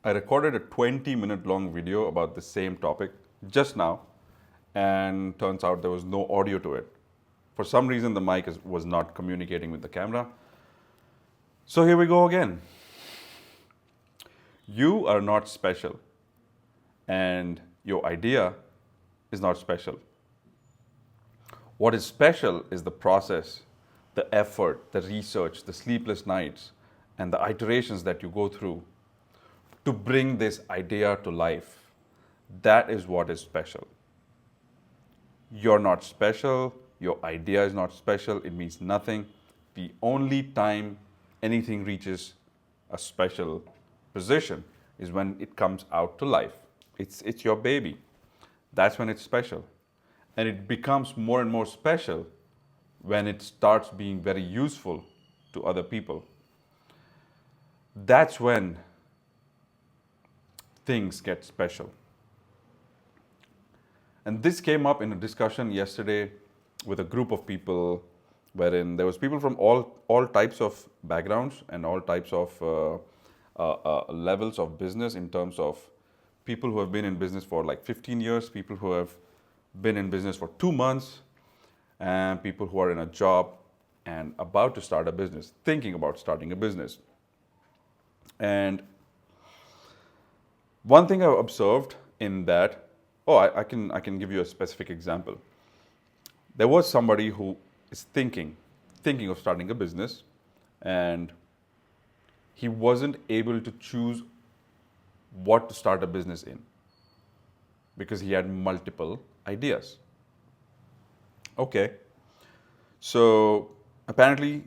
I recorded a 20-minute long video about the same topic just now, and turns out there was no audio to it. For some reason, the mic was not communicating with the camera. So here we go again. You are not special, and your idea is not special. What is special is the process, the effort, the research, the sleepless nights, and the iterations that you go through to bring this idea to life. That is what is special. You're not special, your idea is not special, it means nothing. The only time anything reaches a special position is when it comes out to life. It's your baby. That's when it's special. And it becomes more and more special when it starts being very useful to other people. That's when things get special. And this came up in a discussion yesterday with a group of people wherein there was people from all types of backgrounds and all types of levels of business, in terms of people who have been in business for like 15 years, people who have been in business for 2 months, and people who are in a job and about to start a business, thinking about starting a business. And one thing I've observed in that, I can give you a specific example. There was somebody who is thinking of starting a business, and he wasn't able to choose what to start a business in because he had multiple ideas. Okay, so apparently,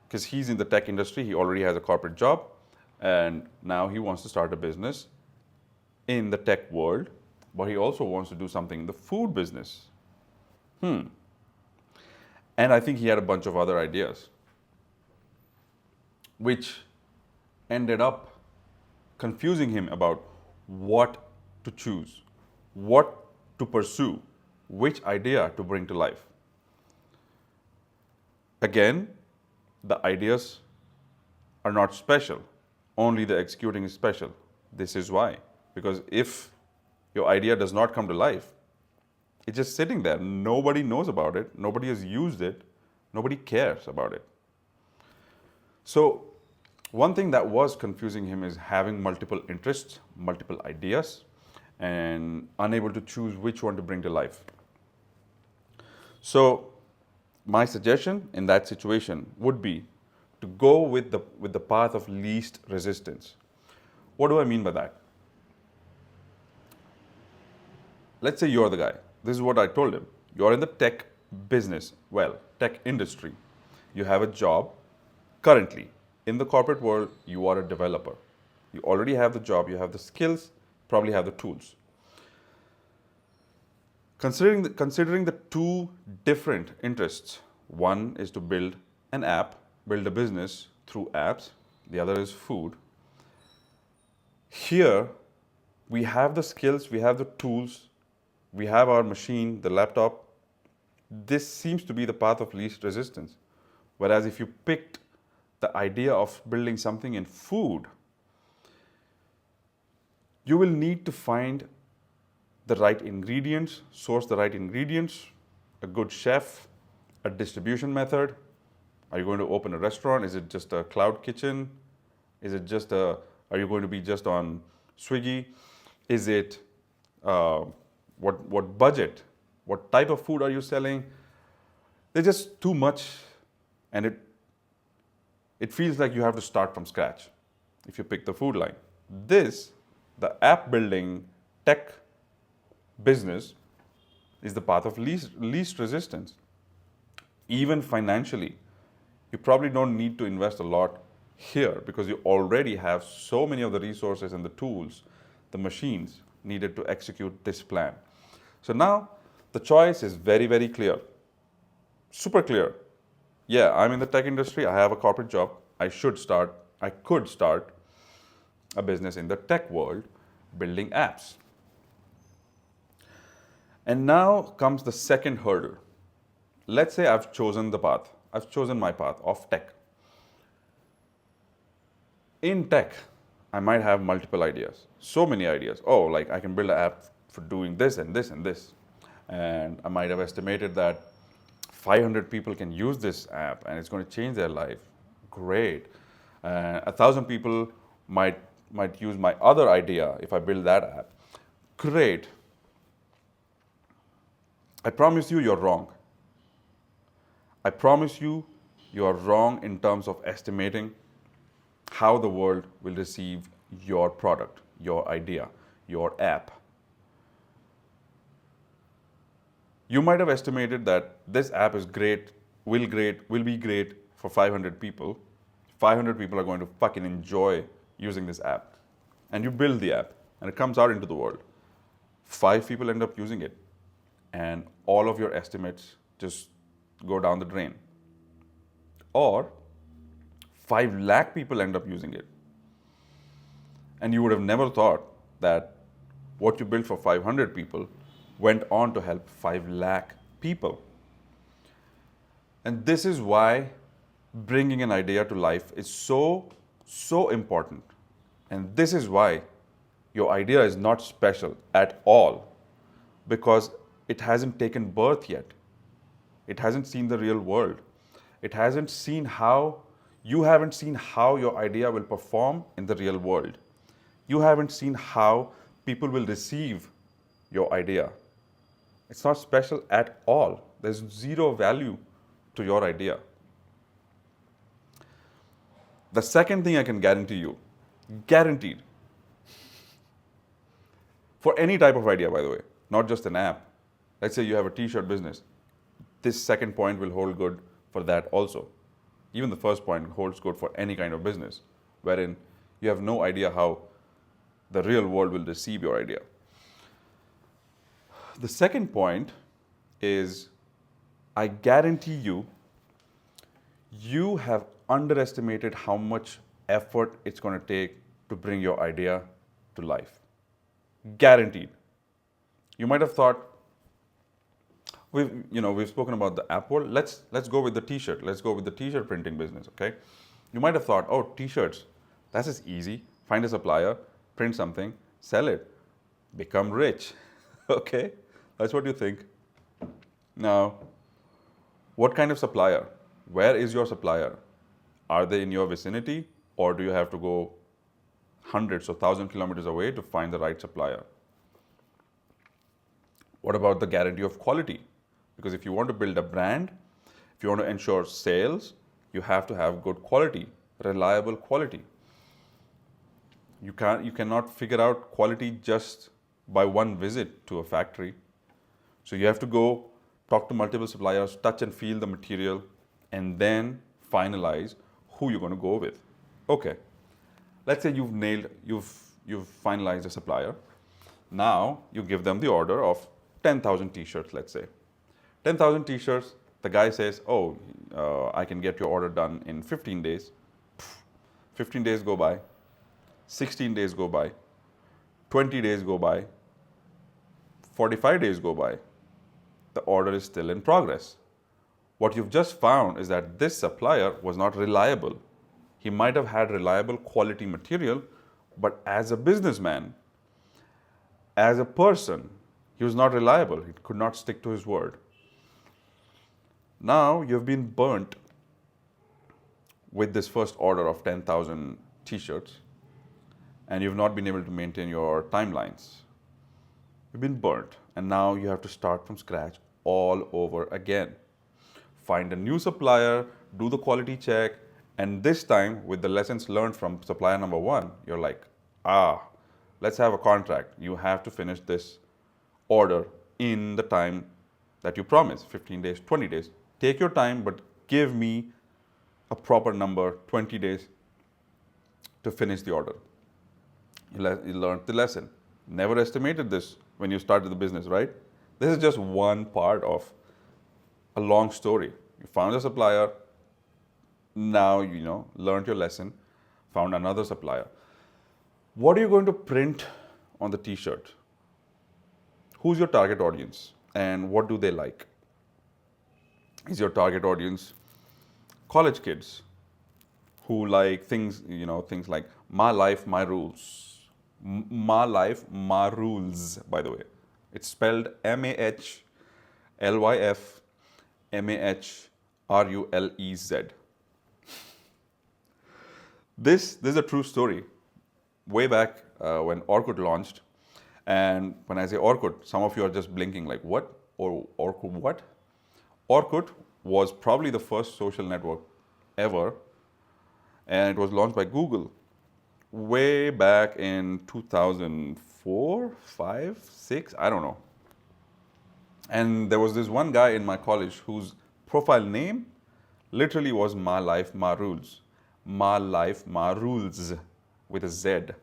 because he's in the tech industry, he already has a corporate job, and now he wants to start a business in the tech world, but he also wants to do something in the food business. And I think he had a bunch of other ideas, which ended up confusing him about what to choose, what to pursue, which idea to bring to life. Again, the ideas are not special, only the executing is special. This is why. Because if your idea does not come to life, it's just sitting there. Nobody knows about it. Nobody has used it. Nobody cares about it. So, one thing that was confusing him is having multiple interests, multiple ideas, and unable to choose which one to bring to life. So, my suggestion in that situation would be to go with the path of least resistance. What do I mean by that? Let's say you're the guy. This is what I told him. You're in the tech business, tech industry. You have a job currently. In the corporate world, you are a developer. You already have the job, you have the skills, probably have the tools. Considering the two different interests, one is to build an app, build a business through apps, the other is food. Here, we have the skills, we have the tools, we have our machine, the laptop. This seems to be the path of least resistance. Whereas if you picked the idea of building something in food, you will need to find the right ingredients, source the right ingredients, a good chef, a distribution method. Are you going to open a restaurant? Is it just a cloud kitchen? Is it just are you going to be just on Swiggy? Is it, what budget? What type of food are you selling? There's just too much, and it feels like you have to start from scratch if you pick the food line. The app building tech business, is the path of least resistance. Even financially, you probably don't need to invest a lot here because you already have so many of the resources and the tools, the machines needed to execute this plan. So now the choice is very, very clear, super clear. Yeah, I'm in the tech industry, I have a corporate job, I could start a business in the tech world building apps. And now comes the second hurdle. Let's say I've chosen my path of tech. In tech, I might have multiple ideas, so many ideas. Oh, like I can build an app for doing this and this and this. And I might have estimated that 500 people can use this app and it's going to change their life. Great. 1,000 people might use my other idea if I build that app. Great. I promise you, you're wrong. I promise you, you are wrong in terms of estimating how the world will receive your product, your idea, your app. You might have estimated that this app is great, will be great for 500 people. 500 people are going to fucking enjoy using this app. And you build the app and it comes out into the world. 5 people end up using it and all of your estimates just go down the drain. Or 5 lakh people end up using it. And you would have never thought that what you built for 500 people went on to help 5 lakh people. And this is why bringing an idea to life is so important. And this is why your idea is not special at all, because it hasn't taken birth yet. It hasn't seen the real world. It hasn't seen how, you haven't seen how your idea will perform in the real world. You haven't seen how people will receive your idea. It's not special at all. There's zero value to your idea. The second thing I can guarantee you, guaranteed, for any type of idea, by the way, not just an app. Let's say you have a t-shirt business. This second point will hold good for that also. Even the first point holds good for any kind of business, wherein you have no idea how the real world will receive your idea. The second point is, I guarantee you, you have underestimated how much effort it's going to take to bring your idea to life. Guaranteed. You might have thought, we've spoken about the app world. Let's go with the t-shirt. Let's go with the t-shirt printing business, okay? You might have thought, oh, t-shirts, that's just easy. Find a supplier, print something, sell it, become rich, okay? That's what you think. Now, what kind of supplier? Where is your supplier? Are they in your vicinity, or do you have to go hundreds or 1,000 kilometers away to find the right supplier? What about the guarantee of quality? Because if you want to build a brand, if you want to ensure sales, you have to have good quality, reliable quality. You cannot figure out quality just by one visit to a factory. So you have to go talk to multiple suppliers, touch and feel the material, and then finalize who you're going to go with. Okay, let's say you've finalized a supplier. Now you give them the order of 10,000 t-shirts, let's say. 10,000 t-shirts, the guy says, oh, I can get your order done in 15 days. 15 days go by, 16 days go by, 20 days go by, 45 days go by. The order is still in progress. What you've just found is that this supplier was not reliable. He might have had reliable quality material, but as a businessman, as a person, he was not reliable. He could not stick to his word. Now you've been burnt with this first order of 10,000 t-shirts, and you've not been able to maintain your timelines. You've been burnt, and now you have to start from scratch all over again. Find a new supplier, do the quality check, and this time, with the lessons learned from supplier number 1, you're like, let's have a contract. You have to finish this order in the time that you promised, 15 days, 20 days. Take your time, but give me a proper number, 20 days, to finish the order. You learned the lesson. Never estimated this when you started the business, right? This is just one part of a long story. You found a supplier, now learned your lesson, found another supplier. What are you going to print on the t-shirt? Who's your target audience and what do they like? Is your target audience college kids who like things like my life, my rules. My life, my rules, by the way. It's spelled MAHLYF MAHRULEZ. This is a true story. Way back when Orkut launched, and when I say Orkut, some of you are just blinking like, what? Or Orkut what? Orkut was probably the first social network ever, and it was launched by Google way back in 2004, 5, 6, I don't know. And there was this one guy in my college whose profile name literally was My Life, My Rules. My Life, My Rules with a Z.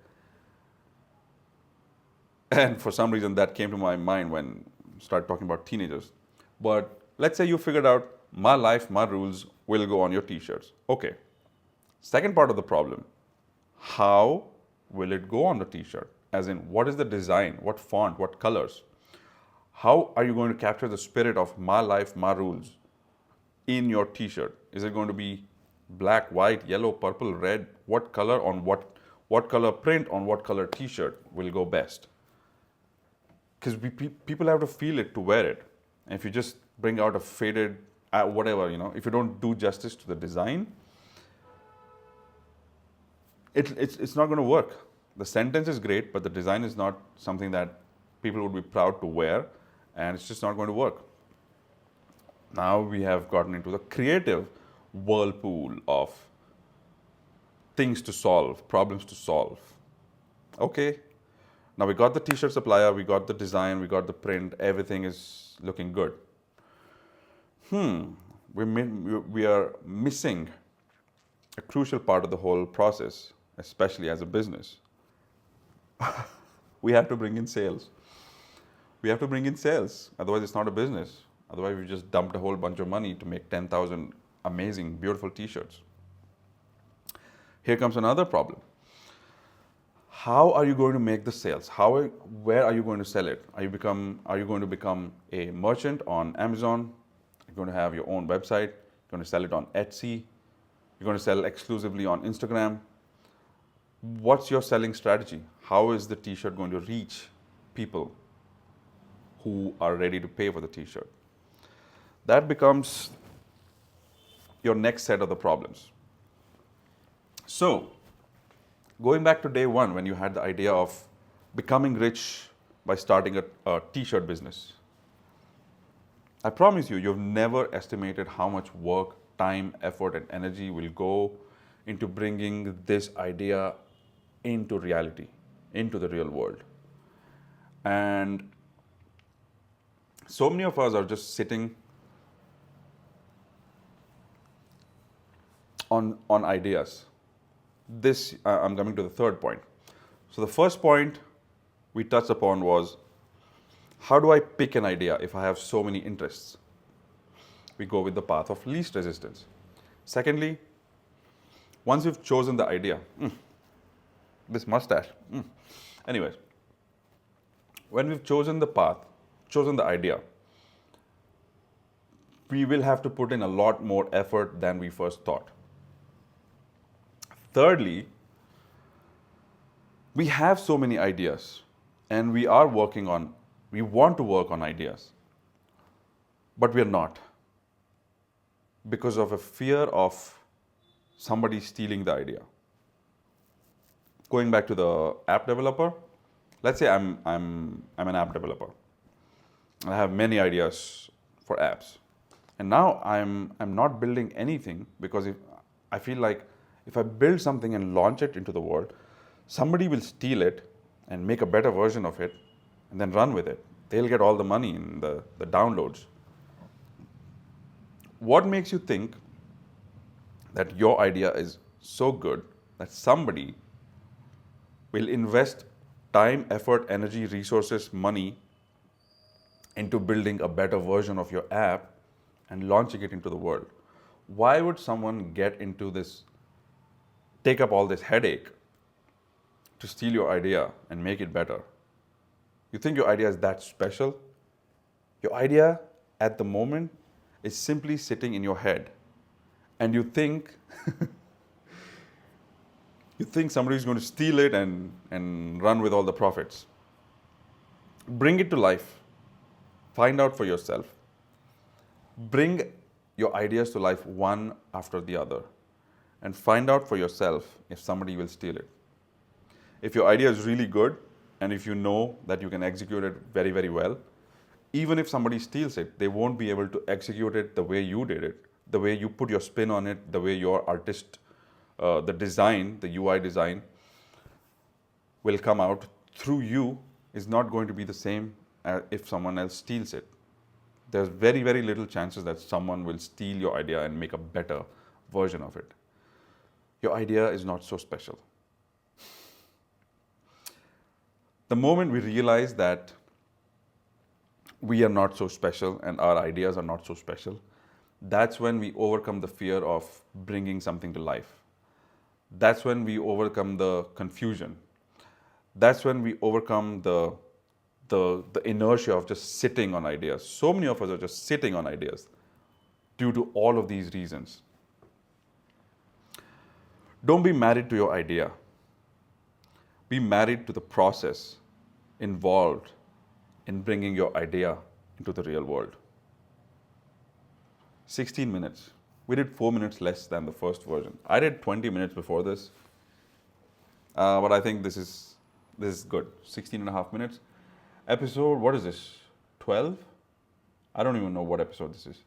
And for some reason that came to my mind when I started talking about teenagers. But let's say you figured out my life, my rules will go on your t-shirts. Okay. Second part of the problem, how will it go on the t-shirt? As in, what is the design, what font, what colors? How are you going to capture the spirit of my life, my rules in your t-shirt? Is it going to be black, white, yellow, purple, red? What color on what color print on what color t-shirt will go best? Because people have to feel it to wear it. And if you just bring out a faded, whatever, if you don't do justice to the design, it's not going to work. The sentence is great, but the design is not something that people would be proud to wear, and it's just not going to work. Now we have gotten into the creative whirlpool of things to solve, problems to solve. Okay, now we got the t-shirt supplier, we got the design, we got the print, everything is looking good. We are missing a crucial part of the whole process, especially as a business. We have to bring in sales. We have to bring in sales, otherwise it's not a business. Otherwise we just dumped a whole bunch of money to make 10,000 amazing, beautiful t-shirts. Here comes another problem. How are you going to make the sales? Where are you going to sell it? Are you going to become a merchant on Amazon? You're going to have your own website. You're going to sell it on Etsy. You're going to sell exclusively on Instagram. What's your selling strategy? How is the t-shirt going to reach people who are ready to pay for the t-shirt? That becomes your next set of the problems. So, going back to day one, when you had the idea of becoming rich by starting a t-shirt business, I promise you, you've never estimated how much work, time, effort, and energy will go into bringing this idea into reality, into the real world. And so many of us are just sitting on ideas. I'm coming to the third point. So the first point we touched upon was, how do I pick an idea if I have so many interests? We go with the path of least resistance. Secondly, once you've chosen the idea, this mustache. Anyways, when we've chosen the path, chosen the idea, we will have to put in a lot more effort than we first thought. Thirdly, we have so many ideas and we want to work on ideas, but we're not, because of a fear of somebody stealing the idea. Going back to the app developer, let's say I'm an app developer. I have many ideas for apps, and now I'm not building anything because I feel like if I build something and launch it into the world, somebody will steal it and make a better version of it and then run with it. They'll get all the money in the downloads. What makes you think that your idea is so good that somebody will invest time, effort, energy, resources, money into building a better version of your app and launching it into the world? Why would someone take up all this headache to steal your idea and make it better? You think your idea is that special? Your idea at the moment is simply sitting in your head, and you think You think somebody is going to steal it and run with all the profits. Bring it to life. Find out for yourself. Bring your ideas to life one after the other and find out for yourself if somebody will steal it. If your idea is really good and if you know that you can execute it very, very well, even if somebody steals it, they won't be able to execute it the way you did it, the way you put your spin on it, the way your artist, the design, the UI design will come out through you is not going to be the same as if someone else steals it. There's very, very little chances that someone will steal your idea and make a better version of it. Your idea is not so special. The moment we realize that we are not so special and our ideas are not so special, that's when we overcome the fear of bringing something to life. That's when we overcome the confusion. That's when we overcome the inertia of just sitting on ideas. So many of us are just sitting on ideas due to all of these reasons. Don't be married to your idea. Be married to the process involved in bringing your idea into the real world. 16 minutes. We did 4 minutes less than the first version. I did 20 minutes before this, but I think this is good. 16 and a half minutes. Episode, what is this? 12? I don't even know what episode this is.